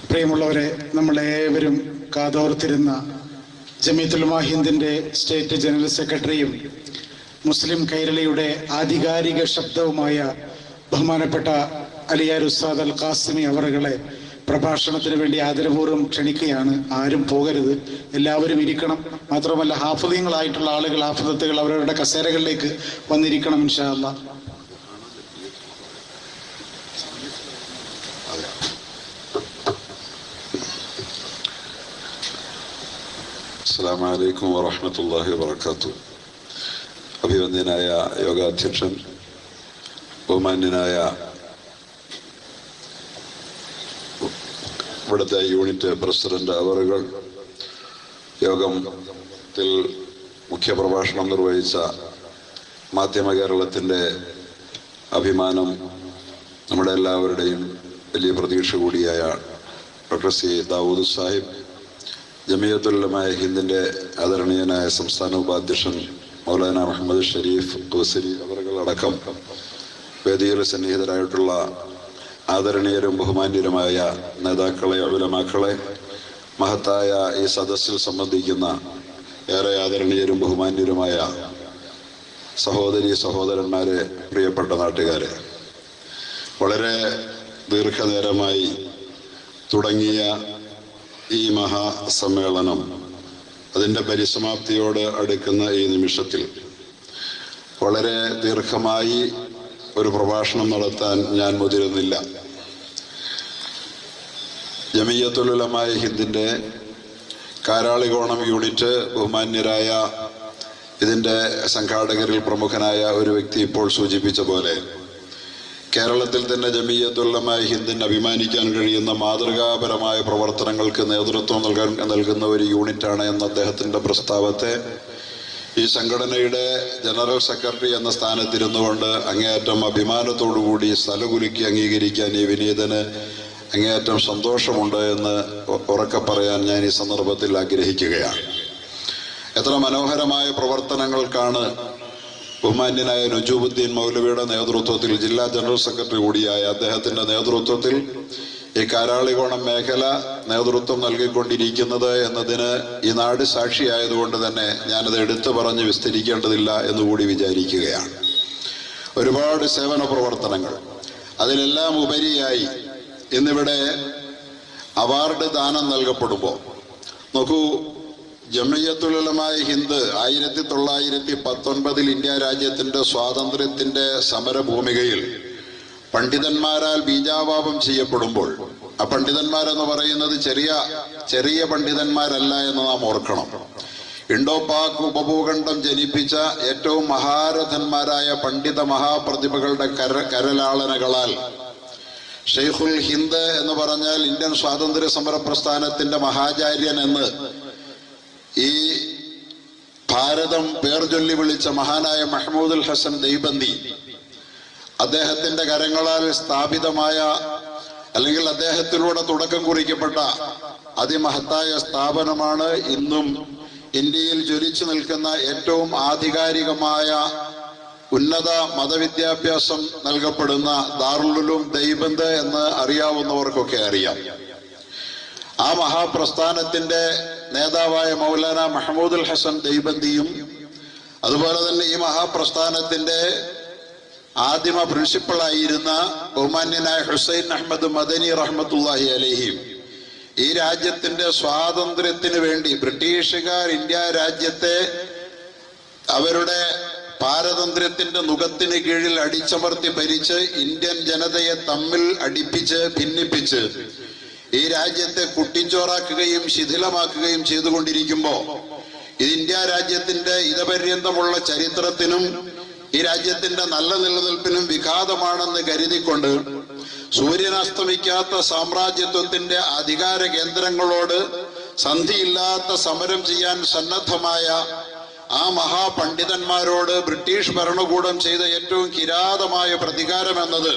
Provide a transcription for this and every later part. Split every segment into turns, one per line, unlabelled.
പ്രിയമുള്ളവരെ, നമ്മളേവരും കാതോർത്തിരുന്ന ജമിയത്തുൽ ഉലമാ ഹിന്ദിൻ്റെ state general സെക്രട്ടറിയും മുസ്ലിം കൈരളിയുടെ ആധികാരിക ശബ്ദവുമായ ബഹുമാനപ്പെട്ട അലിയാർ ഉസ്താദ് അൽ ഖാസിമി അവറുകളെ പ്രഭാഷണത്തിന് വേണ്ടി ആദരപൂർവ്വം ക്ഷണിക്കുകയാണ്. ആരും പോകരുത്, എല്ലാവരും ഇരിക്കണം. മാത്രമല്ല, ഹാഫിളീങ്ങളായിട്ടുള്ള ആളുകൾ, ഹാഫിളത്തുകൾ അവരവരുടെ കസേരകളിലേക്ക് വന്നിരിക്കണം ഇൻഷാ അല്ലാഹ്.
അസ്സലാമു അലൈക്കും വറഹ്മത്തുള്ളാഹി വബറകാതുഹു. അഭിവന്ദ്യനായ യോഗാധ്യക്ഷൻ, ബഹുമാന്യനായ ഇവിടുത്തെ യൂണിറ്റ് പ്രസിഡന്റ് അവറുകൾ, യോഗത്തിൽ മുഖ്യപ്രഭാഷണം നിർവഹിച്ച മാധ്യമ കേരളത്തിൻ്റെ അഭിമാനം, നമ്മുടെ എല്ലാവരുടെയും വലിയ പ്രതീക്ഷ കൂടിയായ ഡോക്ടർ സി ദാവൂദ് സാഹിബ്, ജമിയത്തുൽ ഉലമാ ഹിന്ദിൻ്റെ ആദരണീയനായ സംസ്ഥാന ഉപാധ്യക്ഷൻ മൗലാന മുഹമ്മദ് ഷരീഫ് ഖുസരി അവരുകളടക്കം വേദിയിൽ സന്നിഹിതരായിട്ടുള്ള ആദരണീയരും ബഹുമാന്യരുമായ നേതാക്കളെ, ഉലമാക്കളെ, മഹത്തായ ഈ സദസ്സിൽ സംബന്ധിക്കുന്ന ഏറെ ആദരണീയരും ബഹുമാന്യരുമായ സഹോദരി സഹോദരന്മാരെ, പ്രിയപ്പെട്ട നാട്ടുകാരെ, വളരെ ദീർഘനേരമായി തുടങ്ങിയ ഈ മഹാസമ്മേളനം അതിൻ്റെ പരിസമാപ്തിയോട് അടുക്കുന്ന ഈ നിമിഷത്തിൽ വളരെ ദീർഘമായി ഒരു പ്രഭാഷണം നടത്താൻ ഞാൻ മുതിരുന്നില്ല. ജമിയത്തുൽ ഉലമാ ഹിന്ദിൻ്റെ കാരാളികോണം യൂണിറ്റ് ബഹുമാന്യരായ ഇതിൻ്റെ സംഘാടകരിൽ പ്രമുഖനായ ഒരു വ്യക്തി ഇപ്പോൾ സൂചിപ്പിച്ച പോലെ കേരളത്തിൽ തന്നെ ജമിയത്തുൽ ഉലമാ ഹിന്ദിന് അഭിമാനിക്കാൻ കഴിയുന്ന മാതൃകാപരമായ പ്രവർത്തനങ്ങൾക്ക് നേതൃത്വം നൽകുന്ന ഒരു യൂണിറ്റാണ് എന്ന അദ്ദേഹത്തിൻ്റെ പ്രസ്താവത്തെ ഈ സംഘടനയുടെ ജനറൽ സെക്രട്ടറി എന്ന സ്ഥാനത്തിരുന്നു കൊണ്ട് അങ്ങേയറ്റം അഭിമാനത്തോടുകൂടി സ്ഥലകുലുക്കി അംഗീകരിക്കാൻ ഈ വിനീതന് അങ്ങേയറ്റം സന്തോഷമുണ്ട് എന്ന് ഉറക്കെ പറയാൻ ഞാൻ ഈ സന്ദർഭത്തിൽ ആഗ്രഹിക്കുകയാണ്. എത്ര മനോഹരമായ പ്രവർത്തനങ്ങൾക്കാണ് ബഹുമാന്യനായ നുജൂബുദ്ദീൻ മൗലവിയുടെ നേതൃത്വത്തിൽ, ജില്ലാ ജനറൽ സെക്രട്ടറി കൂടിയായ അദ്ദേഹത്തിൻ്റെ നേതൃത്വത്തിൽ ഈ കാരാളികോണം മേഖല നേതൃത്വം നൽകിക്കൊണ്ടിരിക്കുന്നത് എന്നതിന് ഈ നാട് സാക്ഷിയായതുകൊണ്ട് തന്നെ ഞാനത് എടുത്തു പറഞ്ഞ് വിസ്തരിക്കേണ്ടതില്ല എന്നുകൂടി വിചാരിക്കുകയാണ്. ഒരുപാട് സേവന പ്രവർത്തനങ്ങൾ, അതിലെല്ലാം ഉപരിയായി ഇന്നിവിടെ അവാർഡ് ദാനം നൽകപ്പെടുമ്പോൾ നോക്കൂ, ജമിയത്തുൽ ഉലമാ ഹിന്ദ് 1919 ഇന്ത്യ രാജ്യത്തിൻ്റെ സ്വാതന്ത്ര്യത്തിൻ്റെ സമരഭൂമികയിൽ പണ്ഡിതന്മാരാൽ ബീജാപാപം ചെയ്യപ്പെടുമ്പോൾ, ആ പണ്ഡിതന്മാരെന്ന് പറയുന്നത് ചെറിയ പണ്ഡിതന്മാരല്ല എന്ന് നാം ഓർക്കണം. ഇൻഡോ പാക് ഉപഭൂഖണ്ഡം ജനിപ്പിച്ച ഏറ്റവും മഹാരഥന്മാരായ പണ്ഡിത മഹാപ്രതിഭകളുടെ കരലാളനകളാൽ ഷെയ്ഖുൽ ഹിന്ദ് എന്ന് പറഞ്ഞാൽ ഇന്ത്യൻ സ്വാതന്ത്ര്യ സമര പ്രസ്ഥാനത്തിൻ്റെ മഹാചാര്യൻ എന്ന് ഈ ഭാരതം പേർ ചൊല്ലി വിളിച്ച മഹാനായ മഹ്മൂദുൽ ഹസൻ ദൈബന്ദി, അദ്ദേഹത്തിൻ്റെ കരങ്ങളാൽ സ്ഥാപിതമായ അല്ലെങ്കിൽ അദ്ദേഹത്തിലൂടെ തുടക്കം കുറിക്കപ്പെട്ട അതിമഹത്തായ സ്ഥാപനമാണ് ഇന്നും ഇന്ത്യയിൽ ജ്വലിച്ചു നിൽക്കുന്ന ഏറ്റവും ആധികാരികമായ ഉന്നത മതവിദ്യാഭ്യാസം നൽകപ്പെടുന്ന ദാറുൽ ഉലൂം ദൈബന്ദ് എന്ന് അറിയാവുന്നവർക്കൊക്കെ അറിയാം. ആ മഹാപ്രസ്ഥാനത്തിൻ്റെ നേതാവായ മൗലാന മഹ്മൂദുൽ ഹസൻ ദൈബന്ദിയും അതുപോലെ തന്നെ ഈ മഹാപ്രസ്ഥാനത്തിൻ്റെ ആദിമ പ്രിൻസിപ്പളായിരുന്ന ബഹുമാന്യനായ ഹുസൈൻ അഹമ്മദ് മദനി റഹ്മത്തുള്ളാഹി അലൈഹിയും ഈ രാജ്യത്തിൻ്റെ സ്വാതന്ത്ര്യത്തിന് വേണ്ടി ബ്രിട്ടീഷുകാർ ഇന്ത്യ രാജ്യത്തെ അവരുടെ പാരതന്ത്ര്യത്തിൻ്റെ നുകത്തിന് കീഴിൽ അടിച്ചമർത്തി ഭരിച്ച് ഇന്ത്യൻ ജനതയെ തമ്മിൽ അടിപ്പിച്ച് ഭിന്നിപ്പിച്ച് ഈ രാജ്യത്തെ കുട്ടിച്ചോറാക്കുകയും ശിഥിലമാക്കുകയും ചെയ്തുകൊണ്ടിരിക്കുമ്പോൾ ഇത് ഇന്ത്യ രാജ്യത്തിൻ്റെ ഇതപര്യന്തമുള്ള ചരിത്രത്തിനും ഈ രാജ്യത്തിൻ്റെ നല്ല നിലനിൽപ്പിനും വിഘാതമാണെന്ന് കരുതിക്കൊണ്ട് സൂര്യനസ്തമിക്കാത്ത സാമ്രാജ്യത്വത്തിൻ്റെ അധികാര കേന്ദ്രങ്ങളോട് സന്ധിയില്ലാത്ത സമരം ചെയ്യാൻ സന്നദ്ധമായ ആ മഹാപണ്ഡിതന്മാരോട് ബ്രിട്ടീഷ് ഭരണകൂടം ചെയ്ത ഏറ്റവും കിരാതമായ പ്രതികാരം എന്നത്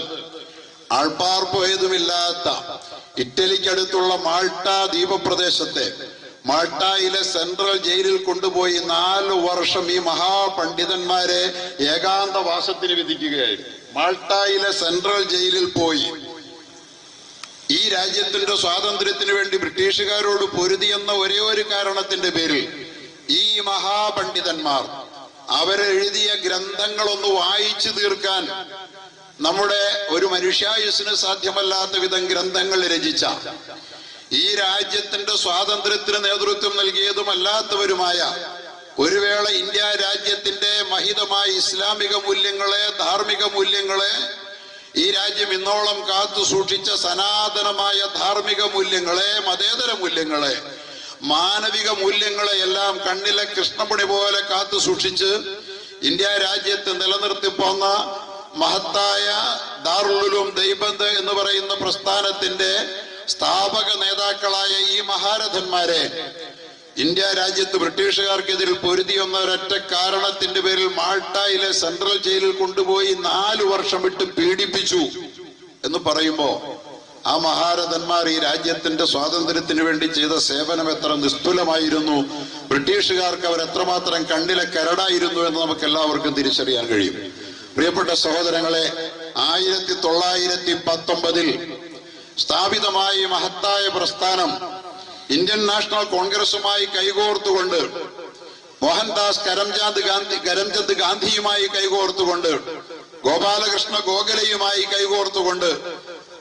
ആൾപ്പാർപ്പേതുമില്ലാത്ത ഇറ്റലിക്കടുത്തുള്ള മാൾട്ട ദ്വീപപ്രദേശത്തെ മാൾട്ടയിലെ സെൻട്രൽ ജയിലിൽ കൊണ്ടുപോയി 4 വർഷം ഈ മഹാപണ്ഡിതന്മാരെ ഏകാന്തവാസത്തിന് വിധിക്കുകയായിരുന്നു. മാൾട്ടയിലെ സെൻട്രൽ ജയിലിൽ പോയി ഈ രാജ്യത്തിന്റെ സ്വാതന്ത്ര്യത്തിന് വേണ്ടി ബ്രിട്ടീഷുകാരോട് പൊരുതിയെന്ന ഒരേ ഒരു കാരണത്തിന്റെ പേരിൽ ഈ മഹാപണ്ഡിതന്മാർ അവരെഴുതിയ ഗ്രന്ഥങ്ങളൊന്ന് വായിച്ചു തീർക്കാൻ നമ്മുടെ ഒരു മനുഷ്യായുസ്സിന് സാധ്യമല്ലാത്ത വിധം ഗ്രന്ഥങ്ങൾ രചിച്ച, ഈ രാജ്യത്തിന്റെ സ്വാതന്ത്ര്യത്തിന് നേതൃത്വം നൽകിയതുമല്ലാത്തവരുമായ, ഒരു വേള ഇന്ത്യ രാജ്യത്തിന്റെ മഹിതമായ ഇസ്ലാമിക മൂല്യങ്ങളെ, ധാർമ്മിക മൂല്യങ്ങളെ, ഈ രാജ്യം ഇന്നോളം കാത്തു സൂക്ഷിച്ച സനാതനമായ ധാർമ്മിക മൂല്യങ്ങളെ, മതേതര മൂല്യങ്ങളെ, മാനവിക മൂല്യങ്ങളെ എല്ലാം കണ്ണിലെ കൃഷ്ണമണി പോലെ കാത്തു സൂക്ഷിച്ച് ഇന്ത്യ രാജ്യത്ത് നിലനിർത്തിപ്പോന്ന മഹത്തായ ദാറുൽ ഉലൂം ദൈബന്ദ് എന്ന് പറയുന്ന പ്രസ്ഥാനത്തിന്റെ സ്ഥാപക നേതാക്കളായ ഈ മഹാരഥന്മാരെ ഇന്ത്യ രാജ്യത്ത് ബ്രിട്ടീഷുകാർക്കെതിരിൽ പൊരുതിയെന്ന ഒരൊറ്റ കാരണത്തിന്റെ പേരിൽ മാൾട്ടയിലെ സെൻട്രൽ ജയിലിൽ കൊണ്ടുപോയി 4 വർഷം വിട്ട് പീഡിപ്പിച്ചു എന്ന് പറയുമ്പോ ആ മഹാരഥന്മാർ ഈ രാജ്യത്തിന്റെ സ്വാതന്ത്ര്യത്തിന് വേണ്ടി ചെയ്ത സേവനം എത്ര നിസ്തുലമായിരുന്നു, ബ്രിട്ടീഷുകാർക്ക് അവർ എത്രമാത്രം കണ്ണിലെ കരടായിരുന്നു എന്ന് നമുക്ക് എല്ലാവർക്കും തിരിച്ചറിയാൻ കഴിയും. പ്രിയപ്പെട്ട സഹോദരങ്ങളെ, 1919 സ്ഥാപിതമായ ഈ മഹത്തായ പ്രസ്ഥാനം ഇന്ത്യൻ നാഷണൽ കോൺഗ്രസുമായി കൈകോർത്തുകൊണ്ട്, മോഹൻദാസ് കരംചന്ദ് ഗാന്ധിയുമായി കൈകോർത്തുകൊണ്ട്, ഗോപാലകൃഷ്ണ ഗോഖലെയുമായി കൈകോർത്തുകൊണ്ട്,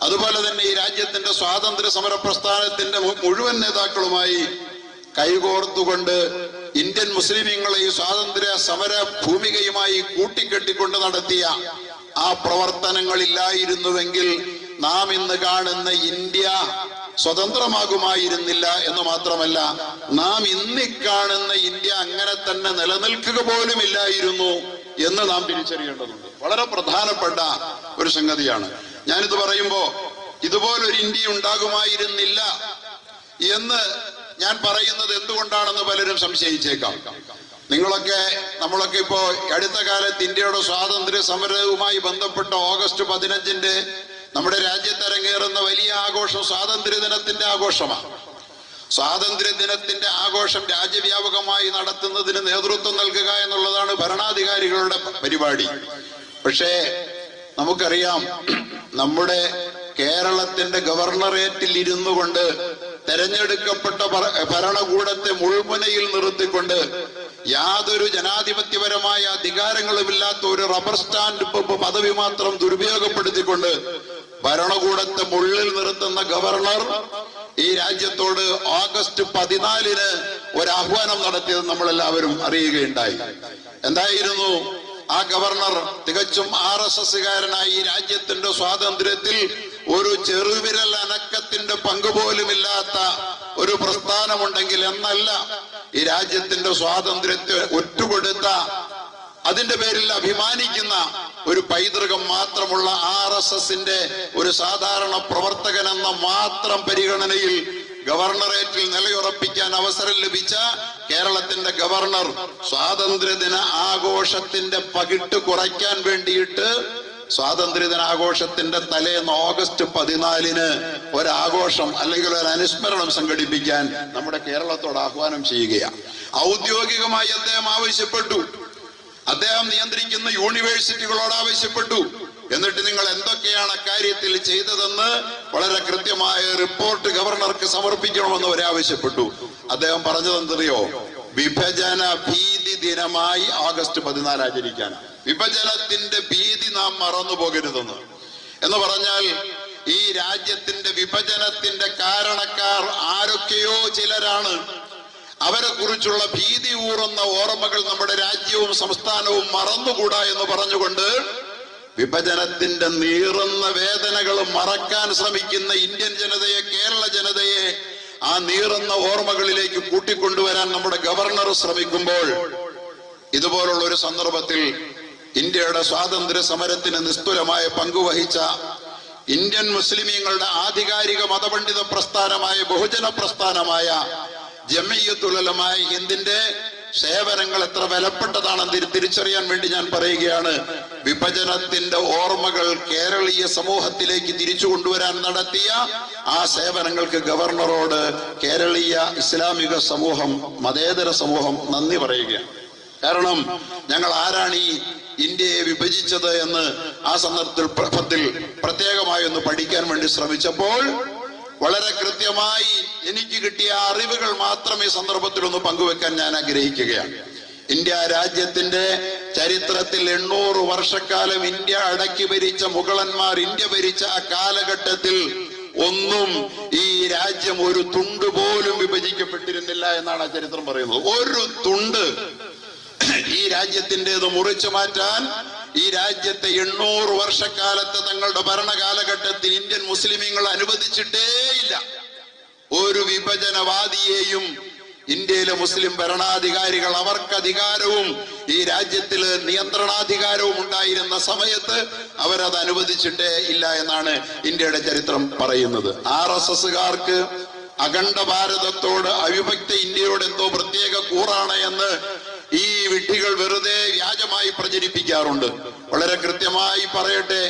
അതുപോലെ തന്നെ ഈ രാജ്യത്തിന്റെ സ്വാതന്ത്ര്യ സമര പ്രസ്ഥാനത്തിന്റെ മുഴുവൻ നേതാക്കളുമായി കൈകോർത്തുകൊണ്ട് ഇന്ത്യൻ മുസ്ലിമീങ്ങളെ ഈ സ്വാതന്ത്ര്യ സമര ഭൂമികയുമായി കൂട്ടിക്കെട്ടിക്കൊണ്ട് നടത്തിയ ആ പ്രവർത്തനങ്ങളില്ലായിരുന്നുവെങ്കിൽ നാം ഇന്ന് കാണുന്ന ഇന്ത്യ സ്വതന്ത്രമാകുമായിരുന്നില്ല എന്ന് മാത്രമല്ല, നാം ഇന്ന് കാണുന്ന ഇന്ത്യ അങ്ങനെ തന്നെ നിലനിൽക്കുക പോലും ഇല്ലായിരുന്നു എന്ന് നാം തിരിച്ചറിയേണ്ടതുണ്ട്. വളരെ പ്രധാനപ്പെട്ട ഒരു സംഗതിയാണ്. ഞാനിത് പറയുമ്പോ ഇതുപോലൊരു ഇന്ത്യ ഉണ്ടാകുമായിരുന്നില്ല എന്ന് ഞാൻ പറയുന്നത് എന്തുകൊണ്ടാണെന്ന് പലരും സംശയിച്ചേക്കാം. നമ്മളൊക്കെ ഇപ്പോ അടുത്ത കാലത്ത് ഇന്ത്യയുടെ സ്വാതന്ത്ര്യ സമരവുമായി ബന്ധപ്പെട്ട ഓഗസ്റ്റ് 15 നമ്മുടെ രാജ്യത്ത് അരങ്ങേറുന്ന വലിയ ആഘോഷം സ്വാതന്ത്ര്യ ദിനത്തിന്റെ ആഘോഷമാണ്. സ്വാതന്ത്ര്യ ദിനത്തിന്റെ ആഘോഷം രാജ്യവ്യാപകമായി നടത്തുന്നതിന് നേതൃത്വം നൽകുക എന്നുള്ളതാണ് ഭരണാധികാരികളുടെ പരിപാടി. പക്ഷേ നമുക്കറിയാം, നമ്മുടെ കേരളത്തിന്റെ ഗവർണറേറ്റിൽ ഇരുന്നു കൊണ്ട് തെരഞ്ഞെടുക്കപ്പെട്ട ഭരണകൂടത്തെ മുൾമുനയിൽ നിർത്തിക്കൊണ്ട് യാതൊരു ജനാധിപത്യപരമായ അധികാരങ്ങളുമില്ലാത്ത ഒരു റബ്ബർ സ്റ്റാൻഡ് പദവി മാത്രം ദുരുപയോഗപ്പെടുത്തിക്കൊണ്ട് ഭരണകൂടത്തെ മുള്ളിൽ നിർത്തുന്ന ഗവർണർ ഈ രാജ്യത്തോട് ഓഗസ്റ്റ് 14 ഒരു ആഹ്വാനം നടത്തിയത് നമ്മളെല്ലാവരും അറിയുകയുണ്ടായി. എന്തായിരുന്നു ആ ഗവർണർ? തികച്ചും RSSകാരനായി ഈ രാജ്യത്തിന്റെ സ്വാതന്ത്ര്യത്തിൽ ഒരു ചെറുവിരൽ അനക്കത്തിന്റെ പങ്കുപോലുമില്ലാത്ത ഒരു പ്രസ്ഥാനമുണ്ടെങ്കിൽ എന്നല്ല, ഈ രാജ്യത്തിന്റെ സ്വാതന്ത്ര്യത്തെ ഒറ്റുകൊടുത്ത, അതിന്റെ പേരിൽ അഭിമാനിക്കുന്ന ഒരു പൈതൃകം മാത്രമുള്ള RSSന്റെ ഒരു സാധാരണ പ്രവർത്തകൻ എന്ന മാത്രം പരിഗണനയിൽ ഗവർണറേറ്റിൽ നിലയുറപ്പിക്കാൻ അവസരം ലഭിച്ച കേരളത്തിന്റെ ഗവർണർ സ്വാതന്ത്ര്യദിന ആഘോഷത്തിന്റെ പകിട്ട് കുറയ്ക്കാൻ വേണ്ടിയിട്ട് സ്വാതന്ത്ര്യദിനാഘോഷത്തിന്റെ തലേന്ന് ഓഗസ്റ്റ് 14 ഒരാഘോഷം അല്ലെങ്കിൽ ഒരു അനുസ്മരണം സംഘടിപ്പിക്കാൻ നമ്മുടെ കേരളത്തോട് ആഹ്വാനം ചെയ്യുകയാണ്. ഔദ്യോഗികമായി അദ്ദേഹം ആവശ്യപ്പെട്ടു. അദ്ദേഹം നിയന്ത്രിക്കുന്ന യൂണിവേഴ്സിറ്റികളോട് ആവശ്യപ്പെട്ടു. എന്നിട്ട് നിങ്ങൾ എന്തൊക്കെയാണ് അക്കാര്യത്തിൽ ചെയ്തതെന്ന് വളരെ കൃത്യമായ റിപ്പോർട്ട് ഗവർണർക്ക് സമർപ്പിക്കണമെന്ന് അവരെ ആവശ്യപ്പെട്ടു. അദ്ദേഹം പറഞ്ഞത് എന്തറിയോ? വിഭജന ഭീതി ദിനമായി ഓഗസ്റ്റ് 14 ആചരിക്കാൻ. വിഭജനത്തിന്റെ ഭീതി നാം മറന്നു പോകരുതെന്ന്. എന്ന് പറഞ്ഞാൽ ഈ രാജ്യത്തിന്റെ വിഭജനത്തിന്റെ കാരണക്കാർ ആരൊക്കെയോ ചിലരാണ്. അവരെ കുറിച്ചുള്ള ഭീതി ഊറുന്ന ഓർമ്മകൾ നമ്മുടെ രാജ്യവും സംസ്ഥാനവും മറന്നുകൂടാ എന്ന് പറഞ്ഞുകൊണ്ട് വിഭജനത്തിന്റെ നീറുന്ന വേദനകൾ മറക്കാൻ ശ്രമിക്കുന്ന ഇന്ത്യൻ ജനതയെ, കേരള ജനതയെ ആ നീറുന്ന ഓർമ്മകളിലേക്ക് കൂട്ടിക്കൊണ്ടുവരാൻ നമ്മുടെ ഗവർണർ ശ്രമിക്കുമ്പോൾ, ഇതുപോലുള്ള ഒരു സന്ദർഭത്തിൽ ഇന്ത്യയുടെ സ്വാതന്ത്ര്യ സമരത്തിന് നിസ്തുലമായ പങ്കുവഹിച്ച ഇന്ത്യൻ മുസ്ലിമീങ്ങളുടെ ആധികാരിക മതപണ്ഡിത പ്രസ്ഥാനമായ, ബഹുജന പ്രസ്ഥാനമായ ജമിയത്തുൽ ഉലമാ ഹിന്ദിന്റെ സേവനങ്ങൾ എത്ര വിലപ്പെട്ടതാണെന്ന് തിരിച്ചറിയാൻ വേണ്ടി ഞാൻ പറയുകയാണ്. വിഭജനത്തിന്റെ ഓർമ്മകൾ കേരളീയ സമൂഹത്തിലേക്ക് തിരിച്ചു കൊണ്ടുവരാൻ നടത്തിയ ആ സേവനങ്ങൾക്ക് ഗവർണറോട് കേരളീയ ഇസ്ലാമിക സമൂഹം, മതേതര സമൂഹം നന്ദി പറയുകയാണ്. കാരണം ഞങ്ങൾ ആരാണ് ഈ ഇന്ത്യയെ വിഭജിച്ചത് എന്ന് ആ സന്ദർഭത്തിൽ പ്രത്യേകമായി ഒന്ന് പഠിക്കാൻ വേണ്ടി ശ്രമിച്ചപ്പോൾ വളരെ കൃത്യമായി എനിക്ക് കിട്ടിയ അറിവുകൾ മാത്രം ഈ സന്ദർഭത്തിൽ ഒന്ന് പങ്കുവെക്കാൻ ഞാൻ ആഗ്രഹിക്കുകയാണ്. ഇന്ത്യ രാജ്യത്തിന്റെ ചരിത്രത്തിൽ 800 വർഷക്കാലം ഇന്ത്യ അടക്കി ഭരിച്ച മുഗളന്മാർ ഇന്ത്യ ഭരിച്ച ആ കാലഘട്ടത്തിൽ ഒന്നും ഈ രാജ്യം ഒരു തുണ്ട് പോലും വിഭജിക്കപ്പെട്ടിരുന്നില്ല എന്നാണ് ആ ചരിത്രം പറയുന്നത്. ഒരു തുണ്ട് ഈ രാജ്യത്തിൻ്റെത് മുറിച്ചു മാറ്റാൻ ഈ രാജ്യത്തെ 800 വർഷക്കാലത്ത് തങ്ങളുടെ ഭരണകാലഘട്ടത്തിൽ ഇന്ത്യൻ മുസ്ലിമീങ്ങൾ അനുവദിച്ചിട്ടേയില്ല. ഒരു വിഭജനവാദിയെയും ഇന്ത്യയിലെ മുസ്ലിം ഭരണാധികാരികൾ അവർക്ക് അധികാരവും ഈ രാജ്യത്തിൽ നിയന്ത്രണാധികാരവും ഉണ്ടായിരുന്ന സമയത്ത് അവരത് അനുവദിച്ചിട്ടേ ഇല്ല എന്നാണ് ഇന്ത്യയുടെ ചരിത്രം പറയുന്നത്. RSSകാർക്ക് അഖണ്ഡ ഭാരതത്തോട് അവിഭക്ത ഇന്ത്യയോട് എന്തോ പ്രത്യേക കൂറാണ് എന്ന് ഈ വിഡ്ഢികൾ വെറുതെ വ്യാജമായി പ്രചരിപ്പിക്കാറുണ്ട്. വളരെ കൃത്യമായി പറയട്ടെ,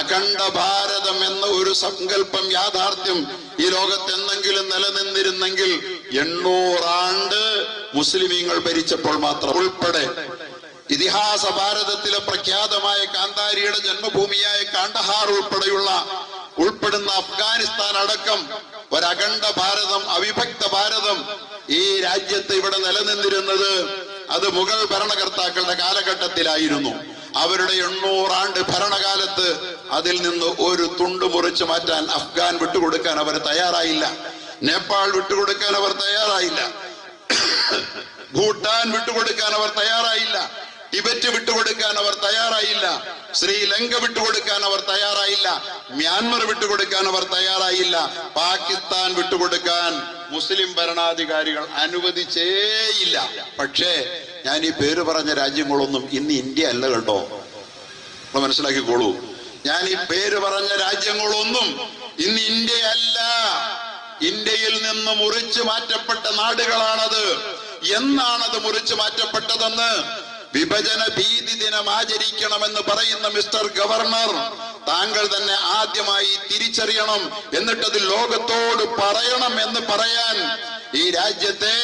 അഖണ്ഡ ഭാരതം എന്ന ഒരു സങ്കല്പം യാഥാർത്ഥ്യം ഈ ലോകത്ത് എന്തെങ്കിലും നിലനിന്നിരുന്നെങ്കിൽ 800 ആണ്ട് മുസ്ലിമീങ്ങൾ ഭരിച്ചപ്പോൾ മാത്രം ഉൾപ്പെടെ ഇതിഹാസ ഭാരതത്തിലെ പ്രഖ്യാതമായ കാന്താരിയുടെ ജന്മഭൂമിയായ കാണ്ഡഹാർ ഉൾപ്പെടുന്ന അഫ്ഗാനിസ്ഥാൻ അടക്കം ഒരഖണ്ഡ ഭാരതം, അവിഭക്ത ഭാരതം ഈ രാജ്യത്ത് ഇവിടെ നിലനിന്നിരുന്നത് അത് മുഗൾ ഭരണകർത്താക്കളുടെ കാലഘട്ടത്തിലായിരുന്നു. അവരുടെ 800 ആണ്ട് ഭരണകാലത്ത് അതിൽ നിന്ന് ഒരു തുണ്ട് മുറിച്ചു മാറ്റാൻ അഫ്ഗാൻ വിട്ടുകൊടുക്കാൻ അവർ തയ്യാറായില്ല. നേപ്പാൾ വിട്ടുകൊടുക്കാൻ അവർ തയ്യാറായില്ല. ഭൂട്ടാൻ വിട്ടുകൊടുക്കാൻ അവർ തയ്യാറായില്ല. ടിബറ്റ് വിട്ടുകൊടുക്കാൻ അവർ തയ്യാറായില്ല. ശ്രീലങ്ക വിട്ടുകൊടുക്കാൻ അവർ തയ്യാറായില്ല. മ്യാൻമർ വിട്ടുകൊടുക്കാൻ അവർ തയ്യാറായില്ല. പാകിസ്ഥാൻ വിട്ടുകൊടുക്കാൻ മുസ്ലിം ഭരണാധികാരികൾ അനുവദിച്ചേയില്ല. പക്ഷേ ഞാൻ ഈ പേര് പറഞ്ഞ രാജ്യങ്ങളൊന്നും ഇന്ന് ഇന്ത്യ അല്ല കേട്ടോ, നമ്മൾ മനസ്സിലാക്കിക്കോളൂ. ഞാൻ ഈ പേര് പറഞ്ഞ രാജ്യങ്ങളൊന്നും ഇന്ന് ഇന്ത്യ അല്ല. ഇന്ത്യയിൽ നിന്ന് മുറിച്ചു മാറ്റപ്പെട്ട നാടുകളാണത്. എന്നാണത് മുറിച്ചു മാറ്റപ്പെട്ടതെന്ന് വിഭജന ഭീതി ദിനം ആചരിക്കണമെന്ന് പറയുന്ന മിസ്റ്റർ ഗവർണർ, താങ്കൾ തന്നെ ആദ്യമായി തിരിച്ചറിയണം, എന്നിട്ടത് ലോകത്തോട് പറയണം എന്ന് പറയാൻ ഈ രാജ്യത്തെ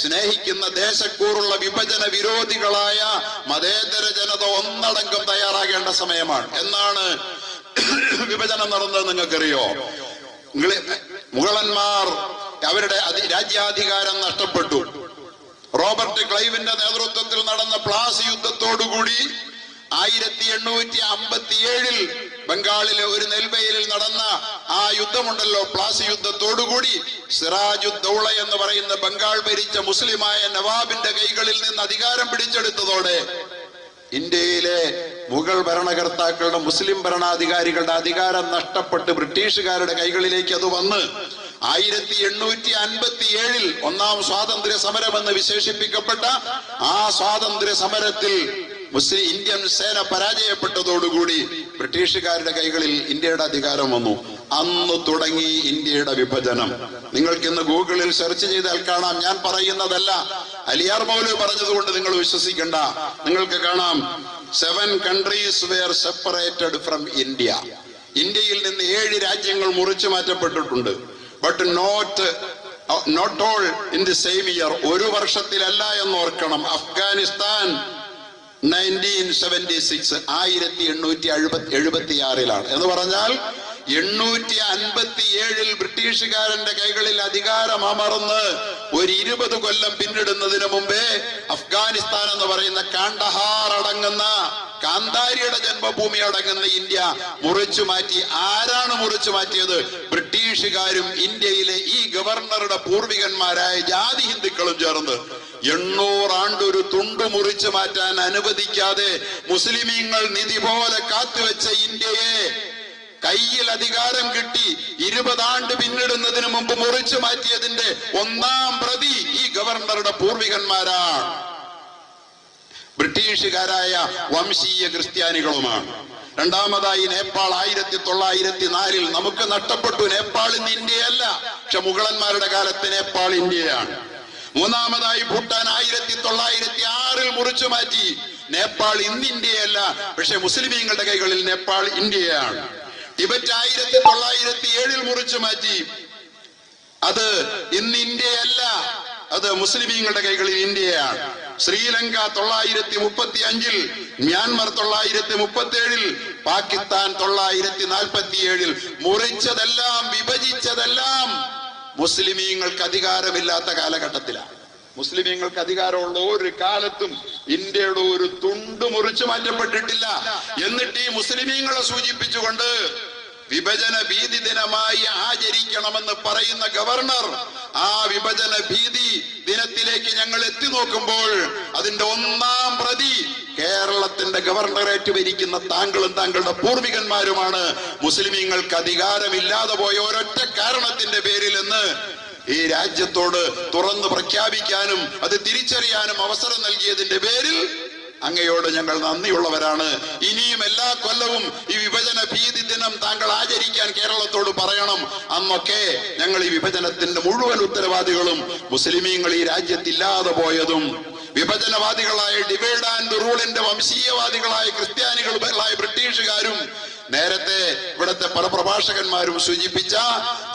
സ്നേഹിക്കുന്ന ദേശക്കൂറുള്ള വിഭജന വിരോധികളായ മതേതര ജനത ഒന്നടങ്കം തയ്യാറാകേണ്ട സമയമാണ്. എന്നാണ് വിഭജനം നടന്നത് നിങ്ങൾക്കറിയോ? മുഗളന്മാർ അവരുടെ രാജ്യാധികാരം നഷ്ടപ്പെട്ടു. റോബർട്ട് ക്ലൈവിന്റെ നേതൃത്വത്തിൽ നടന്ന പ്ലാസി യുദ്ധത്തോടുകൂടി 1857 ബംഗാളിലെ ഒരു നെൽവയലിൽ നടന്ന ആ യുദ്ധമുണ്ടല്ലോ, പ്ലാസി യുദ്ധത്തോടുകൂടി സിറാജുദ്ദൗള എന്ന് പറയുന്ന ബംഗാൾ ഭരിച്ച മുസ്ലിമായ നവാബിന്റെ കൈകളിൽ നിന്ന് അധികാരം പിടിച്ചെടുത്തതോടെ ഇന്ത്യയിലെ മുഗൾ ഭരണകർത്താക്കളുടെ, മുസ്ലിം ഭരണാധികാരികളുടെ അധികാരം നഷ്ടപ്പെട്ട് ബ്രിട്ടീഷുകാരുടെ കൈകളിലേക്ക് അത് വന്ന് 1857 ഒന്നാം സ്വാതന്ത്ര്യ സമരം എന്ന് വിശേഷിപ്പിക്കപ്പെട്ട ആ സ്വാതന്ത്ര്യ സമരത്തിൽ ഇന്ത്യൻ സേന പരാജയപ്പെട്ടതോടുകൂടി ബ്രിട്ടീഷുകാരുടെ കൈകളിൽ ഇന്ത്യയുടെ അധികാരം വന്നു. അന്ന് തുടങ്ങി ഇന്ത്യയുടെ വിഭജനം. നിങ്ങൾക്ക് ഇന്ന് ഗൂഗിളിൽ സെർച്ച് ചെയ്താൽ കാണാം. ഞാൻ പറയുന്നതല്ല, അലിയാർ മൗലവി പറഞ്ഞതുകൊണ്ട് നിങ്ങൾ വിശ്വസിക്കണ്ട. നിങ്ങൾക്ക് കാണാം, 7 countries were separated from India. ഇന്ത്യയിൽ നിന്ന് 7 രാജ്യങ്ങൾ മുറിച്ചു മാറ്റപ്പെട്ടിട്ടുണ്ട്. But not all in the same year. ഒരു വർഷത്തിലല്ല എന്ന് ഓർക്കണം. അഫ്ഗാനിസ്ഥാൻ 1976 1876 എന്ന് പറഞ്ഞാൽ 857 ബ്രിട്ടീഷുകാരന്റെ കൈകളിൽ അധികാരം അമർന്ന് ഒരു 20 കൊല്ലം പിന്നിടുന്നതിന് മുമ്പേ അഫ്ഗാനിസ്ഥാൻ എന്ന് പറയുന്ന കാണ്ഡഹാർ അടങ്ങുന്ന, കാന്താരിയുടെ ജന്മഭൂമി അടങ്ങുന്ന ഇന്ത്യ മുറിച്ചു മാറ്റി. ആരാണ് മുറിച്ചു മാറ്റിയത്? ബ്രിട്ടീഷുകാരും ഇന്ത്യയിലെ ഈ ഗവർണറുടെ പൂർവികന്മാരായ ജാതി ഹിന്ദുക്കളും ചേർന്ന് 800 ആണ്ട് ഒരു തുണ്ടു മുറിച്ചു മാറ്റാൻ അനുവദിക്കാതെ മുസ്ലിമീങ്ങൾ നിധി പോലെ കാത്തുവെച്ച ഇന്ത്യയെ കയ്യിൽ അധികാരം കിട്ടി 20 ആണ്ട് പിന്നിടുന്നതിന് മുമ്പ് മുറിച്ചു മാറ്റിയതിന്റെ ഒന്നാം പ്രതി ഈ ഗവർണറുടെ പൂർവികന്മാരാണ്, ബ്രിട്ടീഷുകാരായ വംശീയ ക്രിസ്ത്യാനികളുമാണ്. രണ്ടാമതായി നേപ്പാൾ 1904 നമുക്ക് നഷ്ടപ്പെട്ടു. നേപ്പാൾ ഇന്ന് ഇന്ത്യയല്ല, പക്ഷെ മുഗളന്മാരുടെ കാലത്ത് നേപ്പാൾ ഇന്ത്യയാണ്. മൂന്നാമതായി ഭൂട്ടാൻ 1906 മുറിച്ചു മാറ്റി. നേപ്പാൾ ഇന്ന് ഇന്ത്യയല്ല, പക്ഷെ മുസ്ലിമീങ്ങളുടെ കൈകളിൽ നേപ്പാൾ ഇന്ത്യയാണ്. ടിബറ്റ് 1907 മുറിച്ചു മാറ്റി. അത് ഇന്ന് ഇന്ത്യയല്ല, അത് മുസ്ലിമീങ്ങളുടെ കൈകളിൽ ഇന്ത്യയാണ്. ശ്രീലങ്ക 935, മ്യാൻമർ 937, പാകിസ്ഥാൻ 947. മുറിച്ചതെല്ലാം വിഭജിച്ചതെല്ലാം മുസ്ലിമീങ്ങൾക്ക് അധികാരമില്ലാത്ത കാലഘട്ടത്തിലാണ്. മുസ്ലിമീങ്ങൾക്ക് അധികാരമുള്ള ഒരു കാലത്തും ഇന്ത്യയുടെ ഒരു തുണ്ട് മുറിച്ചു മാറ്റപ്പെട്ടിട്ടില്ല. എന്നിട്ട് ഈ മുസ്ലിമീങ്ങളെ സൂചിപ്പിച്ചുകൊണ്ട് വിഭജന ഭീതി ദിനമായി ആചരിക്കണമെന്ന് പറയുന്ന ഗവർണർ ആ വിഭജന ഭീതി ദിനത്തിലേക്ക് ഞങ്ങൾ എത്തി നോക്കുമ്പോൾ അതിന്റെ ഒന്നാം പ്രതി കേരളത്തിന്റെ ഗവർണറേറ്റ് ഭരിക്കുന്ന താങ്കളും താങ്കളുടെ പൂർവികന്മാരുമാണ്. മുസ്ലിമീങ്ങൾക്ക് അധികാരമില്ലാതെ പോയ ഒരൊറ്റ കാരണത്തിന്റെ പേരിൽ എന്ന് ഈ രാജ്യത്തോട് തുറന്നു പ്രഖ്യാപിക്കാനും അത് തിരിച്ചറിയാനും അവസരം നൽകിയതിന്റെ പേരിൽ അങ്ങയോട് ഞങ്ങൾ നന്ദിയുള്ളവരാണ്. ഇനിയും എല്ലാ കൊല്ലവും ഈ വിഭജന ഭീതി ദിനം താങ്കൾ ആചരിക്കാൻ കേരളത്തോട് പറയണം. അന്നൊക്കെ ഞങ്ങൾ ഈ വിഭജനത്തിന്റെ മുഴുവൻ ഉത്തരവാദികളും മുസ്ലിമീങ്ങൾ ഈ രാജ്യത്തില്ലാതെ പോയതും വിഭജനവാദികളായ ഡിവൈഡ് ആൻഡ് റൂളിന്റെ വംശീയവാദികളായ ക്രിസ്ത്യാനികളായ ബ്രിട്ടീഷുകാരും നേരത്തെ ഇവിടത്തെ പല പ്രഭാഷകന്മാരും സൂചിപ്പിച്ച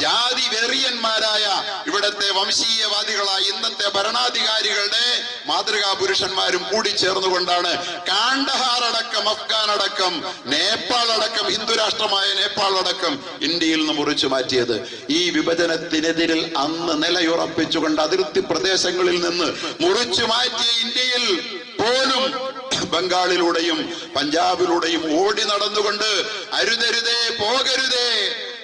ജാതി വെറിയന്മാരായ ഇവിടത്തെ വംശീയവാദികളായ ഇന്നത്തെ ഭരണാധികാരികളുടെ മാതൃകാ പുരുഷന്മാരും കൂടി ചേർന്നുകൊണ്ടാണ് കാണ്ഡഹാർ അടക്കം, അഫ്ഗാൻ അടക്കം, നേപ്പാൾ അടക്കം, ഹിന്ദു രാഷ്ട്രമായ നേപ്പാൾ അടക്കം ഇന്ത്യയിൽ നിന്ന് മുറിച്ചു മാറ്റിയത്. ഈ വിഭജനത്തിനെതിരിൽ അന്ന് നിലയുറപ്പിച്ചുകൊണ്ട് അതിർത്തി പ്രദേശങ്ങളിൽ നിന്ന് മുറിച്ചു മാറ്റിയ ഇന്ത്യയിൽ പോലും ബംഗാളിലൂടെയും പഞ്ചാബിലൂടെയും ഓടി നടന്നുകൊണ്ട് അരുതരുതേ, പോകരുതേ,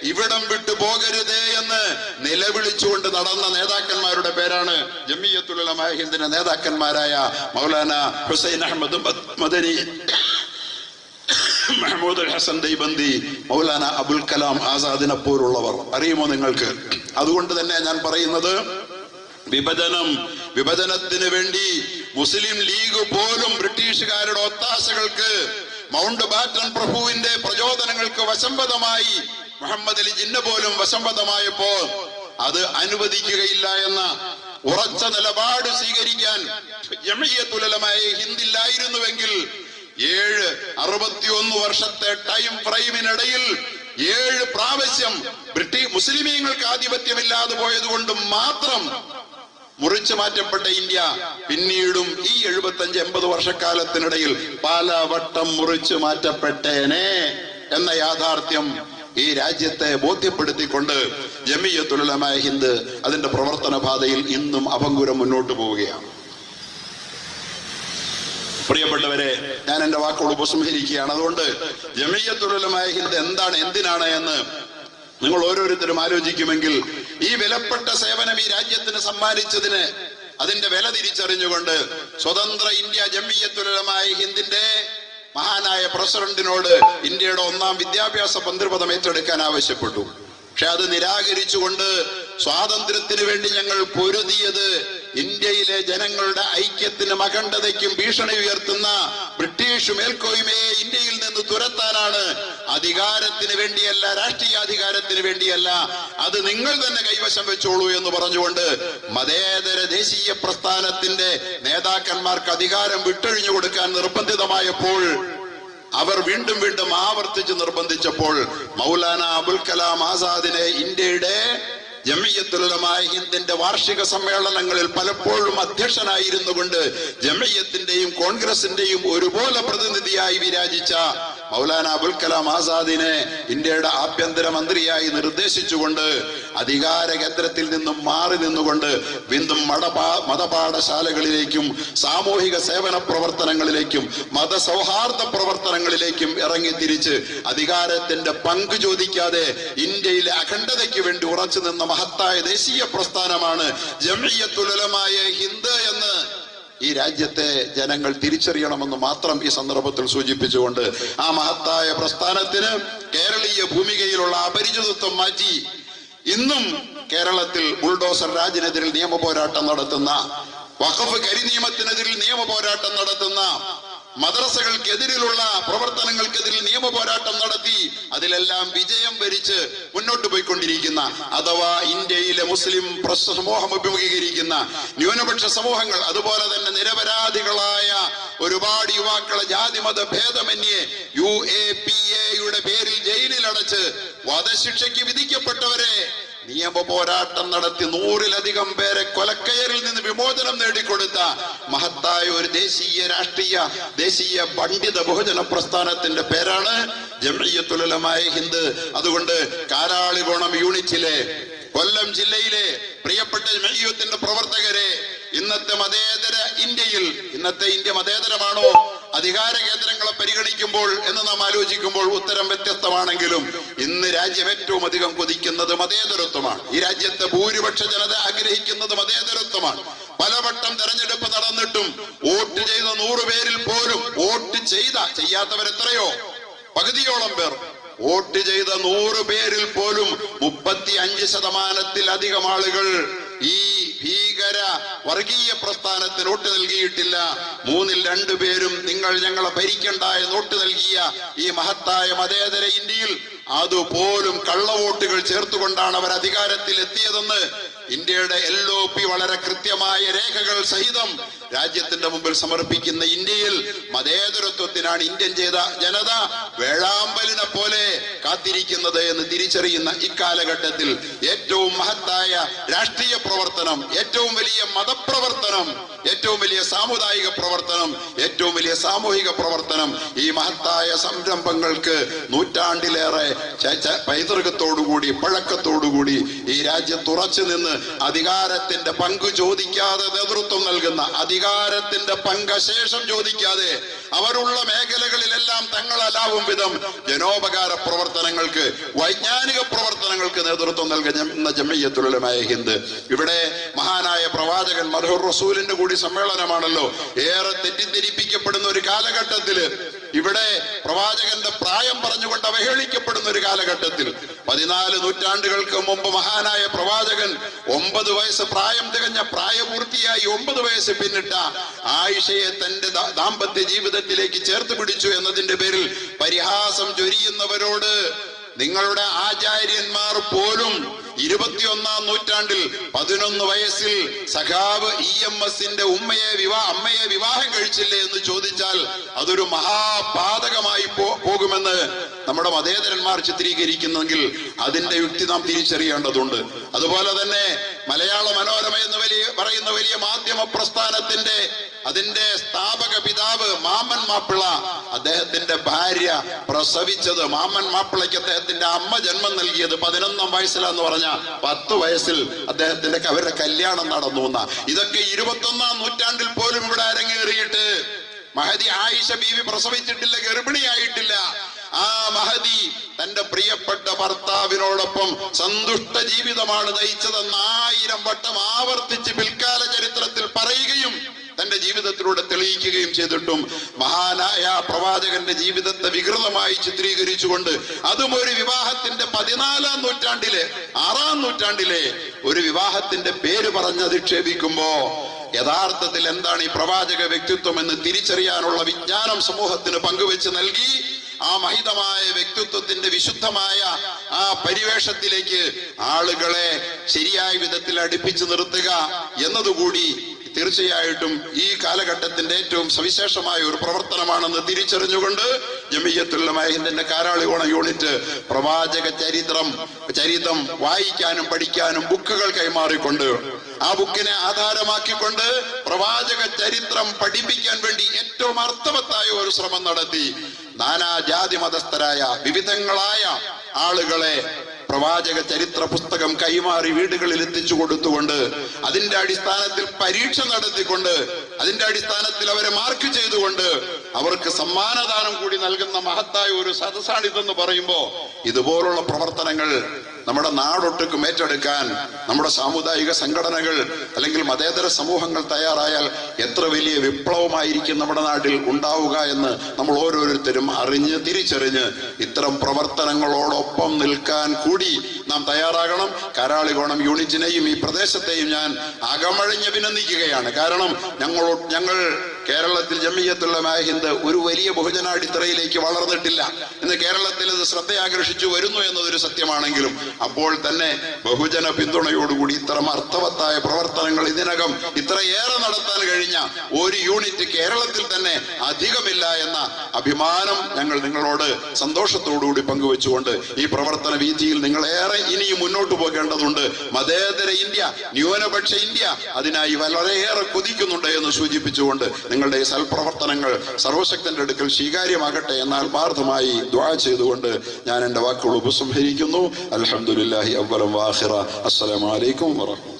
ഇവിടം വിട്ടു പോകരുതേ എന്ന് നിലവിളിച്ചുകൊണ്ട് നടന്ന നേതാക്കന്മാരുടെ പേരാണ് ജമിയത്തുൽ ഉലമ ഹിന്ദിന്റെ നേതാക്കന്മാരായ മൗലാന ഹുസൈൻ അഹമ്മദ് മദനി, മഹ്മൂദ് ഹസൻ ദൈബന്തി, മൗലാന അബുൽ കലാം ആസാദിനെ പോലുള്ളവർ. അറിയുമോ നിങ്ങൾക്ക്? അതുകൊണ്ട് തന്നെ ഞാൻ പറയുന്നത്, വിഭജനത്തിന് വേണ്ടി മുസ്ലിം ലീഗ് പോലും ബ്രിട്ടീഷുകാരുടെ ഒത്താശകൾക്ക്, മൗണ്ട് ബാറ്റൺ പ്രഭുവിന്റെ പ്രചോദനങ്ങൾക്ക് വശംവദമായി, മുഹമ്മദ് അലി ജിന്ന പോലും വശംവദമായപ്പോ അത് അനുവദിക്കുകയില്ല എന്ന ഉറച്ച നിലപാട് സ്വീകരിക്കാൻ ജമിയത്തുൽ ഉലമ ഹിന്ദില്ലായിരുന്നുവെങ്കിൽ 61 വർഷത്തെ ടൈം ഫ്രെയിമിനിടയിൽ 7 പ്രാവശ്യം മുസ്ലിമീങ്ങൾക്ക് ആധിപത്യമില്ലാതെ പോയത് കൊണ്ട് മാത്രം മുറിച്ചു മാറ്റപ്പെട്ട ഇന്ത്യ പിന്നീടും ഈ 75-80 വർഷക്കാലത്തിനിടയിൽ പലവട്ടം മുറിച്ചു മാറ്റപ്പെട്ടേനെ എന്ന യാഥാർത്ഥ്യം ഈ രാജ്യത്തെ ബോധ്യപ്പെടുത്തിക്കൊണ്ട് ജമിയത്തുൽ ഉലമ ഹിന്ദ് അതിന്റെ പ്രവർത്തന പാതയിൽ ഇന്നും അഭംഗുരം മുന്നോട്ട് പോവുകയാണ്. പ്രിയപ്പെട്ടവരെ, ഞാൻ എന്റെ വാക്കുകൾ ഉപസംഹരിക്കുകയാണ്. അതുകൊണ്ട് ജമിയത്തുൽ ഉലമ ഹിന്ദ് എന്തിനാണ് എന്ന് നിങ്ങൾ ഓരോരുത്തരും ആലോചിക്കുമെങ്കിൽ, ഈ വിലപ്പെട്ട സേവനം ഈ രാജ്യത്തിന് സമ്മാനിച്ചതിന് അതിന്റെ വില തിരിച്ചറിഞ്ഞുകൊണ്ട് സ്വതന്ത്ര ഇന്ത്യ ജമിയത്തുൽ ഉലമ ഹിന്ദിന്റെ മഹാനായ പ്രസിഡന്റിനോട് ഇന്ത്യയുടെ 1ാം വിദ്യാഭ്യാസ മന്ത്രിപദം ഏറ്റെടുക്കാൻ ആവശ്യപ്പെട്ടു. പക്ഷെ അത് നിരാകരിച്ചുകൊണ്ട് സ്വാതന്ത്ര്യത്തിന് വേണ്ടി ഞങ്ങൾ പൊരുതിയത് ഇന്ത്യയിലെ ജനങ്ങളുടെ ഐക്യത്തിനും അഖണ്ഡതയ്ക്കും ഭീഷണി ഉയർത്തുന്ന ബ്രിട്ടീഷ് മേൽക്കോയ്മയെ ഇന്ത്യയിൽ നിന്ന് തുരത്താനാണ്. അധികാരത്തിന് വേണ്ടിയല്ല, രാഷ്ട്രീയാധികാരത്തിന് വേണ്ടിയല്ല, അത് നിങ്ങൾ തന്നെ കൈവശം വെച്ചോളൂ എന്ന് പറഞ്ഞുകൊണ്ട് മതേതര ദേശീയ പ്രസ്ഥാനത്തിന്റെ നേതാക്കന്മാർക്ക് അധികാരം വിട്ടൊഴിഞ്ഞു കൊടുക്കാൻ നിർബന്ധിതമായപ്പോൾ, അവർ വീണ്ടും വീണ്ടും ആവർത്തിച്ച് നിർബന്ധിച്ചപ്പോൾ മൗലാന അബുൽ കലാം ആസാദിനെ ഇന്ത്യയുടെ ജമിയത്തുൽ ഉലമ ഹിന്ദിന്റെ വാർഷിക സമ്മേളനങ്ങളിൽ പലപ്പോഴും അധ്യക്ഷനായിരുന്നു കൊണ്ട് ജമിയത്തിന്റെയും കോൺഗ്രസിന്റെയും ഒരുപോലെ പ്രതിനിധിയായി വിരാജിച്ച മൗലാന അബുൽ കലാം ആസാദിനെ ഇന്ത്യയുടെ ആഭ്യന്തര മന്ത്രിയായി നിർദ്ദേശിച്ചുകൊണ്ട് അധികാര കേന്ദ്രത്തിൽ നിന്നും മാറി നിന്നുകൊണ്ട് വീണ്ടും മതപാഠശാലകളിലേക്കും സാമൂഹിക സേവന പ്രവർത്തനങ്ങളിലേക്കും മതസൗഹാർദ്ദ പ്രവർത്തനങ്ങളിലേക്കും ഇറങ്ങി തിരിച്ച് അധികാരത്തിന്റെ പങ്ക് ചോദിക്കാതെ ഇന്ത്യയിലെ അഖണ്ഡതയ്ക്ക് വേണ്ടി ഉറച്ചു നിന്ന മഹത്തായ ദേശീയ പ്രസ്ഥാനമാണ് ജമിയത്തുൽ ഉലമ ഹിന്ദ് എന്ന് ഈ രാജ്യത്തെ ജനങ്ങൾ തിരിച്ചറിയണമെന്ന് മാത്രം ഈ സന്ദർഭത്തിൽ സൂചിപ്പിച്ചുകൊണ്ട് ആ മഹത്തായ പ്രസ്ഥാനത്തിന് കേരളീയ ഭൂമികയിലുള്ള അപരിചിതത്വം മാറ്റി ഇന്നും കേരളത്തിൽ ബുൾഡോസർ രാജിനെതിരിൽ നിയമ പോരാട്ടം നടത്തുന്ന, വഖഫ് കരിനിയമത്തിനെതിരിൽ നിയമ പോരാട്ടം നടത്തുന്ന, മദ്രസകൾക്കെതിരിലുള്ള പ്രവർത്തനങ്ങൾക്കെതിരിൽ നിയമ പോരാട്ടം നടത്തി അതിലെല്ലാം വിജയം വരിച്ച് മുന്നോട്ട് പോയിക്കൊണ്ടിരിക്കുന്ന, അഥവാ ഇന്ത്യയിലെ മുസ്ലിം സമൂഹം അഭിമുഖീകരിക്കുന്ന ന്യൂനപക്ഷ സമൂഹങ്ങൾ, അതുപോലെ തന്നെ നിരപരാധികളായ ഒരുപാട് യുവാക്കളെ ജാതിമത ഭേദമന്യേ UAPA യുടെ പേരിൽ ജയിലിൽ അടച്ച് വധശിക്ഷയ്ക്ക് വിധിക്കപ്പെട്ടവരെ നിയമ പോരാട്ടം നടത്തി 100-ലധികം പേരെ കൊലക്കയറിൽ നിന്ന് വിമോചനം നേടിക്കൊടുത്ത മഹത്തായ ഒരു ദേശീയ പണ്ഡിത ബഹുജന പ്രസ്ഥാനത്തിന്റെ പേരാണ് ജംഇയ്യത്തുൽ ഉലമാ ഹിന്ദ്. അതുകൊണ്ട് കാരാളികോണം യൂണിറ്റിലെ കൊല്ലം ജില്ലയിലെ പ്രിയപ്പെട്ട ജംഇയ്യത്തിന്റെ പ്രവർത്തകരെ, ഇന്നത്തെ ഇന്ത്യ മതേതരമാണോ? അധികാര കേന്ദ്രങ്ങളെ പരിഗണിക്കുമ്പോൾ എന്ന് നാം ആലോചിക്കുമ്പോൾ ഉത്തരം വ്യത്യസ്തമാണെങ്കിലും ഇന്ന് രാജ്യം ഏറ്റവും അധികം കൊതിക്കുന്നത് മതേതരത്വമാണ്. ഈ രാജ്യത്തെ ഭൂരിപക്ഷ ജനത ആഗ്രഹിക്കുന്നത് മതേതരത്വമാണ്. പലവട്ടം തെരഞ്ഞെടുപ്പ് നടന്നിട്ടും വോട്ട് ചെയ്ത 100 പേരിൽ പോലും ചെയ്യാത്തവരെത്രയോ, പകുതിയോളം പേർ. വോട്ട് ചെയ്ത 100 പേരിൽ പോലും 35%-ലധികം ആളുകൾ ഈ ഭീകര വർഗീയ പ്രസ്ഥാനത്തിന് വോട്ട് നൽകിയിട്ടില്ല. 3-2 പേരും നിങ്ങൾ ഞങ്ങളെ ഭരിക്കണ്ട എന്ന് വോട്ട് നൽകിയ ഈ മഹത്തായ മതേതര ഇന്ത്യയിൽ അതുപോലും കള്ളവോട്ടുകൾ ചേർത്തുകൊണ്ടാണ് അവർ അധികാരത്തിൽ എത്തിയതെന്ന് ഇന്ത്യയുടെ LOP വളരെ കൃത്യമായ രേഖകൾ സഹിതം രാജ്യത്തിന്റെ മുമ്പിൽ സമർപ്പിക്കുന്ന ഇന്ത്യയിൽ മതേതരത്വത്തിനാണ് ഇന്ത്യൻ ജനത വേഴാമ്പലിനെ പോലെ കാത്തിരിക്കുന്നത് എന്ന് തിരിച്ചറിയുന്ന ഇക്കാലഘട്ടത്തിൽ ഏറ്റവും മഹത്തായ രാഷ്ട്രീയ പ്രവർത്തനം, ഏറ്റവും വലിയ മതപ്രവർത്തനം, ഏറ്റവും വലിയ സാമുദായിക പ്രവർത്തനം, ഏറ്റവും വലിയ സാമൂഹിക പ്രവർത്തനം, ഈ മഹത്തായ സംരംഭങ്ങൾക്ക് നൂറ്റാണ്ടിലേറെ പൈതൃകത്തോടുകൂടി പഴക്കത്തോടുകൂടി ഈ രാജ്യത്ത് ഉറച്ചു നിന്ന് അധികാരത്തിന്റെ പങ്ക് ചോദിക്കാതെ നേതൃത്വം നൽകുന്ന, അധികാരത്തിന്റെ പങ്കശേഷം ചോദിക്കാതെ അവരുള്ള മേഖലകളിലെല്ലാം തങ്ങളലാവും വിധം ജനോപകാര പ്രവർത്തനങ്ങൾക്ക്, വൈജ്ഞാനിക പ്രവർത്തനങ്ങൾക്ക് നേതൃത്വം നൽകുന്ന ജംഇയ്യത്തുൽ ഉലമാ ഹിന്ദ്. ഇവിടെ മഹാനായ പ്രവാചകൻ മർഹൂർ റസൂലിന്റെ കൂടി സമ്മേളനമാണല്ലോ. ഏറെ തെറ്റിദ്ധരിപ്പിക്കപ്പെടുന്ന ഒരു കാലഘട്ടത്തില്, ഇവിടെ പ്രവാചകന്റെ പ്രായം പറഞ്ഞുകൊണ്ട് അവഹേളിക്കപ്പെടുന്ന ഒരു കാലഘട്ടത്തിൽ 14 നൂറ്റാണ്ടുകൾക്ക് മുമ്പ് മഹാനായ പ്രവാചകൻ 9 വയസ്സ് പ്രായം തികഞ്ഞ പ്രായപൂർത്തിയായി 9 വയസ്സ് പിന്നിട്ട ആയിഷയെ തന്റെ ദാമ്പത്യ ജീവിതത്തിലേക്ക് ചേർത്ത് പിടിച്ചു എന്നതിന്റെ പേരിൽ പരിഹാസം ചൊരിയുന്നവരോട് നിങ്ങളുടെ ആചാര്യന്മാർ പോലും 21-ാം നൂറ്റാണ്ടിൽ 11 വയസ്സിൽ സഖാവ് EMSന്റെ അമ്മയെ വിവാഹം കഴിച്ചില്ലേ എന്ന് ചോദിച്ചാൽ അതൊരു മഹാപാതകമായി പോകുമെന്ന് നമ്മുടെ മതേതരന്മാർ ചിത്രീകരിക്കുന്നെങ്കിൽ അതിന്റെ യുക്തി നാം തിരിച്ചറിയേണ്ടതുണ്ട്. അതുപോലെ തന്നെ മലയാള മനോരമ എന്ന് പറയുന്ന വലിയ മാധ്യമ പ്രസ്ഥാനത്തിന്റെ അതിന്റെ സ്ഥാപക പിതാവ് മാമ്മൻ മാപ്പിള, അദ്ദേഹത്തിന്റെ ഭാര്യ പ്രസവിച്ചത്, മാമ്മൻ മാപ്പിളയ്ക്ക് അദ്ദേഹത്തിന്റെ അമ്മ ജന്മം നൽകിയത് 11-ാം വയസ്സിലാന്ന് പറഞ്ഞ 10 വയസ്സിൽ അവരുടെ കല്യാണം നടന്നു. ഇതൊക്കെ 21-ാം നൂറ്റാണ്ടിൽ പോലും ഇവിടെ അരങ്ങേറിയിട്ട് മഹദി ആയിഷ ബീവി പ്രസവിച്ചിട്ടില്ല, ഗർഭിണിയായിട്ടില്ല. ആ മഹദി തന്റെ പ്രിയപ്പെട്ട ഭർത്താവിനോടൊപ്പം സന്തുഷ്ട ജീവിതമാണ് നയിച്ചതെന്ന് 1000 വട്ടം ആവർത്തിച്ച് പിൽക്കാല ചരിത്രത്തിൽ പറയുകയും തന്റെ ജീവിതത്തിലൂടെ തെളിയിക്കുകയും ചെയ്തിട്ടും മഹാനായ പ്രവാചകന്റെ ജീവിതത്തെ വികൃതമായി ചിത്രീകരിച്ചുകൊണ്ട് അതും ഒരു വിവാഹത്തിന്റെ 14-ാം നൂറ്റാണ്ടിലെ 6-ാം നൂറ്റാണ്ടിലെ ഒരു വിവാഹത്തിന്റെ പേര് പറഞ്ഞധിക്ഷേപിക്കുമ്പോ യഥാർത്ഥത്തിൽ എന്താണ് ഈ പ്രവാചക വ്യക്തിത്വം എന്ന് തിരിച്ചറിയാനുള്ള വിജ്ഞാനം സമൂഹത്തിന് പങ്കുവെച്ച് നൽകി ആ മഹിതമായ വ്യക്തിത്വത്തിന്റെ വിശുദ്ധമായ ആ പരിവേഷത്തിലേക്ക് ആളുകളെ ശരിയായ വിധത്തിൽ അടുപ്പിച്ചു നിർത്തുക എന്നതുകൂടി തീർച്ചയായിട്ടും ഈ കാലഘട്ടത്തിന്റെ ഏറ്റവും സവിശേഷമായ ഒരു പ്രവർത്തനമാണെന്ന് തിരിച്ചറിഞ്ഞുകൊണ്ട് ജംഇയ്യത്തുൽ ഉലമാ ഹിന്ദിന്റെ കാരാളികോണം യൂണിറ്റ് പ്രവാചക ചരിത്രം വായിക്കാനും പഠിക്കാനും ബുക്കുകൾ കൈമാറിക്കൊണ്ട് ആ ബുക്കിനെ ആധാരമാക്കിക്കൊണ്ട് പ്രവാചക ചരിത്രം പഠിപ്പിക്കാൻ വേണ്ടി ഏറ്റവും അർത്ഥവത്തായ ഒരു ശ്രമം നടത്തി നാനാജാതി മതസ്ഥരായ വിവിധങ്ങളായ ആളുകളെ പ്രവാചക ചരിത്ര പുസ്തകം കൈമാറി വീടുകളിൽ എത്തിച്ചു കൊടുത്തുകൊണ്ട് അതിന്റെ അടിസ്ഥാനത്തിൽ പരീക്ഷ നടത്തിക്കൊണ്ട് അതിന്റെ അടിസ്ഥാനത്തിൽ അവരെ മാർക്ക് ചെയ്തുകൊണ്ട് അവർക്ക് സമ്മാനദാനം കൂടി നൽകുന്ന മഹത്തായ ഒരു സദസ്സാണിതെന്ന് പറയുമ്പോ ഇതുപോലുള്ള പ്രവർത്തനങ്ങൾ നമ്മുടെ നാടൊട്ടുക്കും ഏറ്റെടുക്കാൻ നമ്മുടെ സാമുദായിക സംഘടനകൾ അല്ലെങ്കിൽ മതേതര സമൂഹങ്ങൾ തയ്യാറായാൽ എത്ര വലിയ വിപ്ലവമായിരിക്കും നമ്മുടെ നാട്ടിൽ ഉണ്ടാവുക എന്ന് നമ്മൾ ഓരോരുത്തരും തിരിച്ചറിഞ്ഞ് ഇത്തരം പ്രവർത്തനങ്ങളോടൊപ്പം നിൽക്കാൻ കൂടി നാം തയ്യാറാകണം. കാരാളികോണം യൂണിറ്റിനെയും ഈ പ്രദേശത്തെയും ഞാൻ അകമഴിഞ്ഞ് അഭിനന്ദിക്കുകയാണ്. കാരണം ഞങ്ങൾ കേരളത്തിൽ ജമിയത്തുലമാ ഹിന്ദ് ഒരു വലിയ ബഹുജനാടിത്തറയിലേക്ക് വളർന്നിട്ടില്ല. ഇന്ന് കേരളത്തിൽ ഇത് ശ്രദ്ധയാകർഷിച്ചു വരുന്നു എന്നതൊരു സത്യമാണെങ്കിലും അപ്പോൾ തന്നെ ബഹുജന പിന്തുണയോടുകൂടി ഇത്തരം അർത്ഥവത്തായ പ്രവർത്തനങ്ങൾ ഇതിനകം ഇത്രയേറെ നടത്താൻ കഴിഞ്ഞ ഒരു യൂണിറ്റ് കേരളത്തിൽ തന്നെ അധികമില്ല എന്ന അഭിമാനം ഞങ്ങൾ നിങ്ങളോട് സന്തോഷത്തോടുകൂടി പങ്കുവെച്ചുകൊണ്ട് ഈ പ്രവർത്തന വീതിയിൽ നിങ്ങളേറെ ഇനിയും മുന്നോട്ട് പോകേണ്ടതുണ്ട്. മതേതര ഇന്ത്യ, ന്യൂനപക്ഷ ഇന്ത്യ അതിനായി വളരെയേറെ കൊതിക്കുന്നുണ്ട് എന്ന് സൂചിപ്പിച്ചുകൊണ്ട് നിങ്ങളുടെ ഈ സൽപ്രവർത്തനങ്ങൾ സർവശക്തന്റെ അടുക്കൽ സ്വീകാര്യമാകട്ടെ എന്ന് ആത്മാർത്ഥമായി ദുആ ചെയ്തുകൊണ്ട് ഞാൻ എൻ്റെ വാക്കുകൾ ഉപസംഹരിക്കുന്നു. അൽഹംദുലില്ലാഹി അവ്വലൻ വആഖിറ. അസ്സലാമു അലൈക്കും വറഹ്മത്തുള്ളാഹി.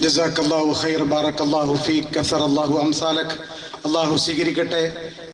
ജസാക്കല്ലാഹു ഖൈർ, ബാറക്കല്ലാഹു ഫീക്, കസറല്ലാഹു അംസാലക്. അല്ലാഹു സ്വീകരിക്കട്ടെ.